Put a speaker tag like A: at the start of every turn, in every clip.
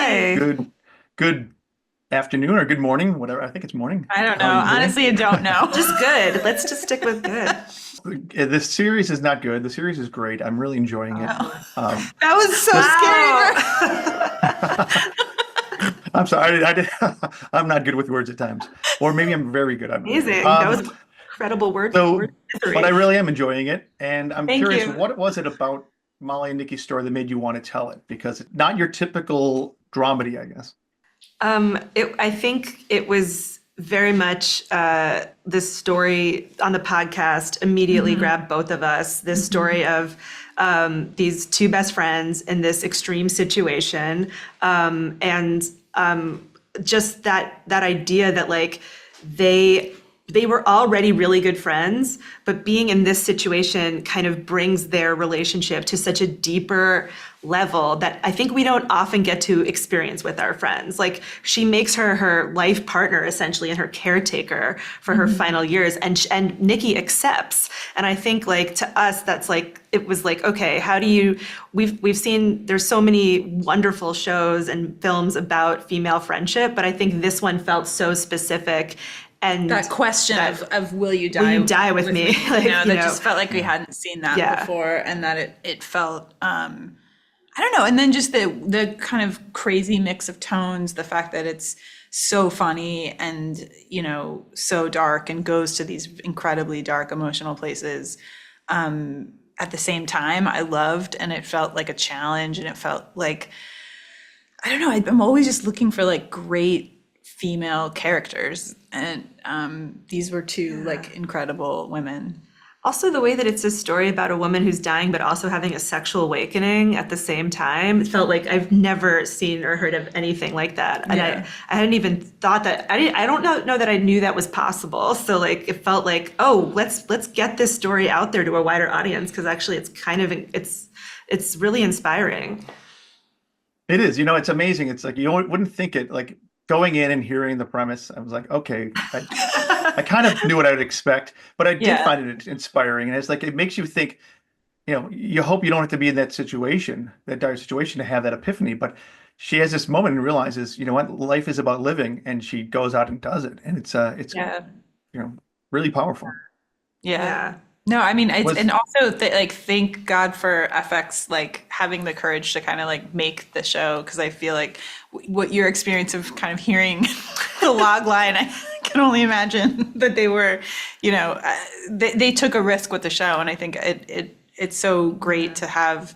A: Hi.
B: Good afternoon or good morning, whatever. I think it's morning.
A: I don't know.
B: How are you today?
A: Honestly, I don't know.
C: Just good. Let's just stick with good.
B: This series is not good. The series is great. I'm really enjoying it.
A: Oh,
B: Um,
A: that was so scary.
C: Wow.
B: I'm sorry. I'm not good with words at times, or maybe I'm very good. I don't know.
C: Amazing. That was incredible word
B: But I
C: misery.
B: really am enjoying it, and I'm
A: Thank
B: curious,
A: you.
B: what was it about Molly and Nikki's story that made you want to tell it? Because it's not your typical dramedy, I guess.
C: I think it was very much this story on the podcast immediately grabbed both of us. This story of these two best friends in this extreme situation, and just that idea that like they they were already really good friends, but being in this situation kind of brings their relationship to such a deeper level that I think we don't often get to experience with our friends. Like she makes her her life partner essentially and her caretaker for her final years, and Nikki accepts. And I think like to us that's like it was like, okay, how do you we've seen there's so many wonderful shows and films about female friendship, but I think this one felt so specific and
A: That question of will you
C: will
A: die
C: you die with me? Like,
A: that just felt like we hadn't seen that
C: Yeah.
A: before, and that it felt I don't know. And then just the kind of crazy mix of tones, the fact that it's so funny and, so dark and goes to these incredibly dark emotional places. At the same time, I loved, and it felt like a challenge, and it felt like, I don't know, I'm always just looking for like great female characters. And these were two like incredible women.
C: Also, the way that it's a story about a woman who's dying, but also having a sexual awakening at the same time, it felt like I've never seen or heard of anything like that. And
A: Yeah.
C: I hadn't even thought that. I don't know that I knew that was possible. So like it felt like, oh, let's get this story out there to a wider audience because actually it's kind of it's really inspiring.
B: It is, it's amazing. It's like you wouldn't think it. Like going in and hearing the premise, I was like, okay, I kind of knew what I would expect, but I did
A: Yeah.
B: find it inspiring. And it's like it makes you think, you hope you don't have to be in that situation, that dire situation, to have that epiphany. But she has this moment and realizes, you know what, life is about living, and she goes out and does it, and it's
A: Yeah.
B: you know really powerful.
A: Yeah.
C: Yeah.
A: No, I mean, it's,
B: Was
A: and also like thank God for FX like having the courage to kind of like make the show, because I feel like what your experience of kind of hearing the log line, I can only imagine that they were, they took a risk with the show, and I think it's so great to have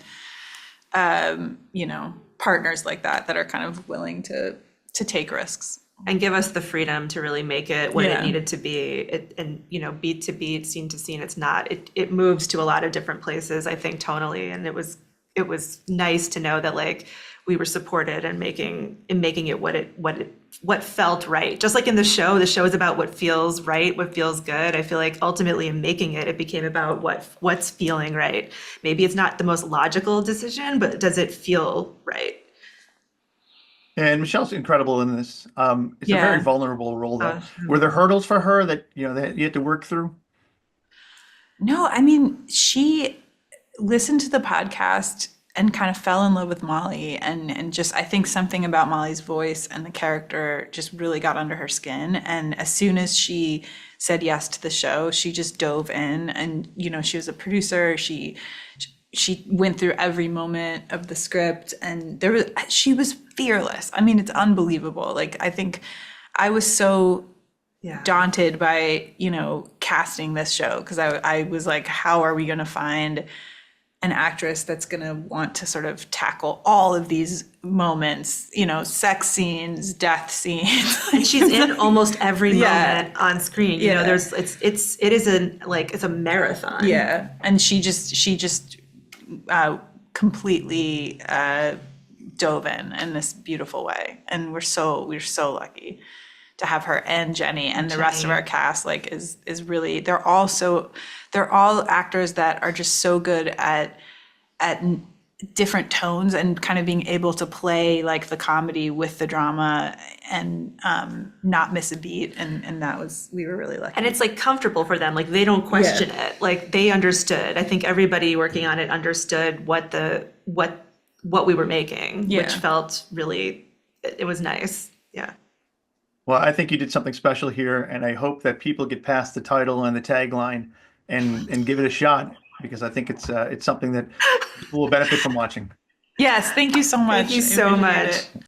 A: partners like that are kind of willing to take risks.
C: And give us the freedom to really make it what it
A: Yeah.
C: needed to be. And beat to beat, scene to scene, it's not. It moves to a lot of different places, I think, tonally. And it was nice to know that like we were supported in making it what felt right. Just like in the show is about what feels right, what feels good. I feel like ultimately in making it, it became about what's feeling right. Maybe it's not the most logical decision, but does it feel right?
B: And Michelle's incredible in this. It's a very
A: Yeah.
B: vulnerable role, though.
C: Uh,
B: Were there hurdles for her that that you had to work through?
A: No, I mean, she listened to the podcast and kind of fell in love with Molly, and just I think something about Molly's voice and the character just really got under her skin. And as soon as she said yes to the show, she just dove in, and she was a producer. She went through every moment of the script, and she was fearless. I mean, it's unbelievable. Like I think I was so
C: yeah.
A: daunted by casting this show, because I was like, how are we going to find an actress that's going to want to sort of tackle all of these moments, sex scenes, death scenes.
C: And she's in almost every
A: Yeah.
C: moment on screen.
A: Yeah.
C: It's a marathon.
A: Yeah, and she just completely dove in this beautiful way, and we're so lucky to have her and Jenny, and the rest of
C: Jenny.
A: our cast like is really, they're all actors that are just so good at different tones, and kind of being able to play like the comedy with the drama, and not miss a beat, and we were really lucky.
C: And it's like comfortable for them. Like they don't question it. Like they understood. I think everybody working on it understood what we were making,
A: Yeah.
C: which felt really it was nice. Yeah.
B: Well, I think you did something special here, and I hope that people get past the title and the tagline and give it a shot, because I think it's something that people will benefit from watching.
A: Yes, thank you so much.
C: Thank you
A: I
C: so
A: appreciate
C: much.
A: it.